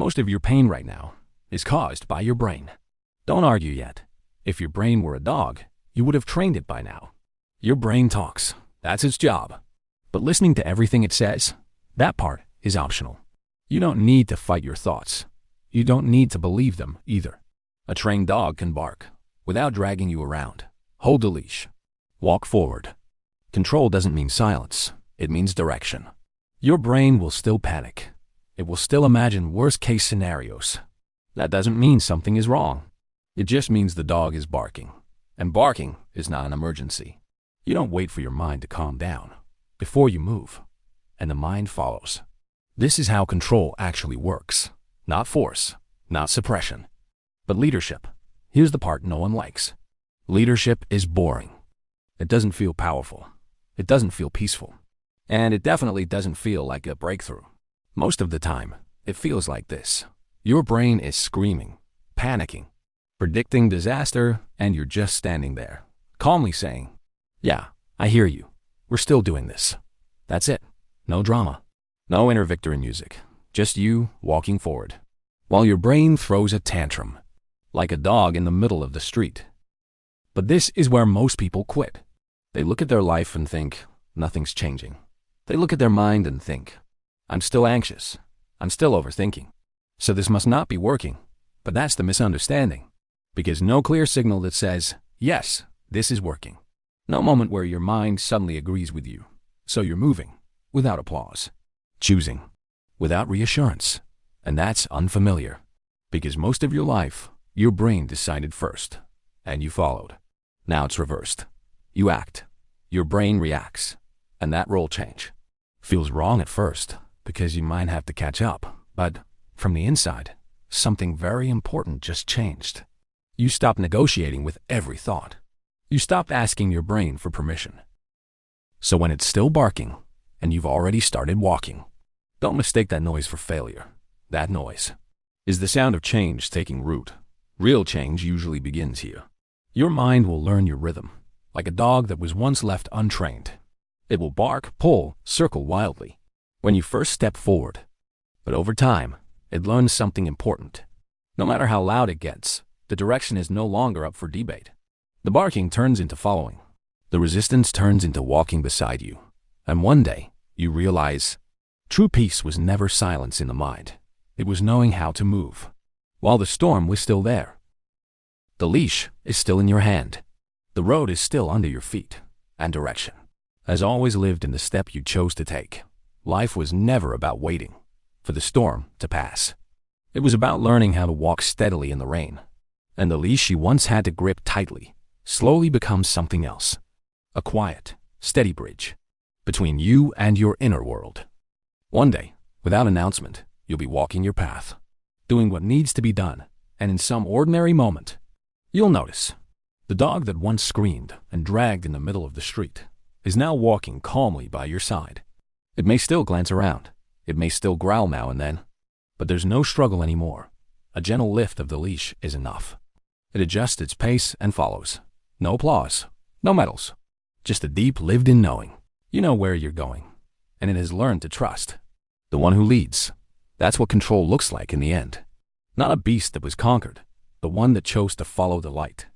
Most of your pain right now is caused by your brain. Don't argue yet. If your brain were a dog, you would have trained it by now. Your brain talks. That's its job. But listening to everything it says, that part is optional. You don't need to fight your thoughts. You don't need to believe them either. A trained dog can bark without dragging you around. Hold the leash. Walk forward. Control doesn't mean silence. It means direction. Your brain will still panic. It will still imagine worst-case scenarios. That doesn't mean something is wrong. It just means the dog is barking. And barking is not an emergency. You don't wait for your mind to calm down before you move, and the mind follows. This is how control actually works. Not force, not suppression, but leadership. Here's the part no one likes. Leadership is boring. It doesn't feel powerful. It doesn't feel peaceful. And it definitely doesn't feel like a breakthrough. Most of the time, it feels like this. Your brain is screaming, panicking, predicting disaster, and you're just standing there, calmly saying, "Yeah, I hear you. We're still doing this." That's it. No drama. No inner victory music. Just you walking forward, while your brain throws a tantrum, like a dog in the middle of the street. But this is where most people quit. They look at their life and think, nothing's changing. They look at their mind and think, I'm still anxious. I'm still overthinking. So this must not be working. But that's the misunderstanding. Because no clear signal that says, yes, this is working. No moment where your mind suddenly agrees with you. So you're moving, without applause. Choosing, without reassurance. And that's unfamiliar. Because most of your life, your brain decided first. And you followed. Now it's reversed. You act. Your brain reacts. And that role change feels wrong at first, because you might have to catch up. But from the inside, something very important just changed. You stopped negotiating with every thought. You stopped asking your brain for permission. So when it's still barking, and you've already started walking, don't mistake that noise for failure. That noise is the sound of change taking root. Real change usually begins here. Your mind will learn your rhythm, like a dog that was once left untrained. It will bark, pull, circle wildly when you first step forward. But over time, it learns something important. No matter how loud it gets, the direction is no longer up for debate. The barking turns into following. The resistance turns into walking beside you. And one day, you realize true peace was never silence in the mind. It was knowing how to move, while the storm was still there. The leash is still in your hand. The road is still under your feet, and direction has always lived in the step you chose to take. Life was never about waiting for the storm to pass. It was about learning how to walk steadily in the rain. And the leash you once had to grip tightly slowly becomes something else. A quiet, steady bridge between you and your inner world. One day, without announcement, you'll be walking your path, doing what needs to be done, and in some ordinary moment, you'll notice the dog that once screamed and dragged in the middle of the street is now walking calmly by your side. It may still glance around. It may still growl now and then. But there's no struggle anymore. A gentle lift of the leash is enough. It adjusts its pace and follows. No applause. No medals. Just a deep lived-in knowing. You know where you're going. And it has learned to trust. The one who leads. That's what control looks like in the end. Not a beast that was conquered. The one that chose to follow the light.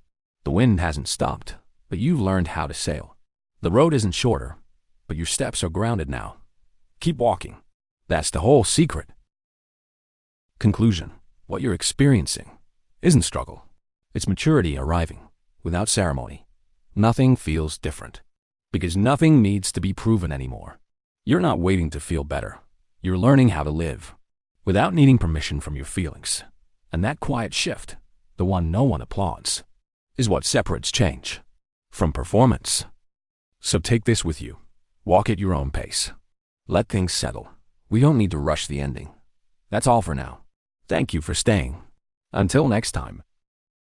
The wind hasn't stopped, but you've learned how to sail. The road isn't shorter, but your steps are grounded now. Keep walking. That's the whole secret. Conclusion. What you're experiencing isn't struggle. It's maturity arriving, without ceremony. Nothing feels different, because nothing needs to be proven anymore. You're not waiting to feel better. You're learning how to live, without needing permission from your feelings. And that quiet shift, the one no one applauds, is what separates change from performance. So take this with you. Walk at your own pace. Let things settle. We don't need to rush the ending. That's all for now. Thank you for staying. Until next time.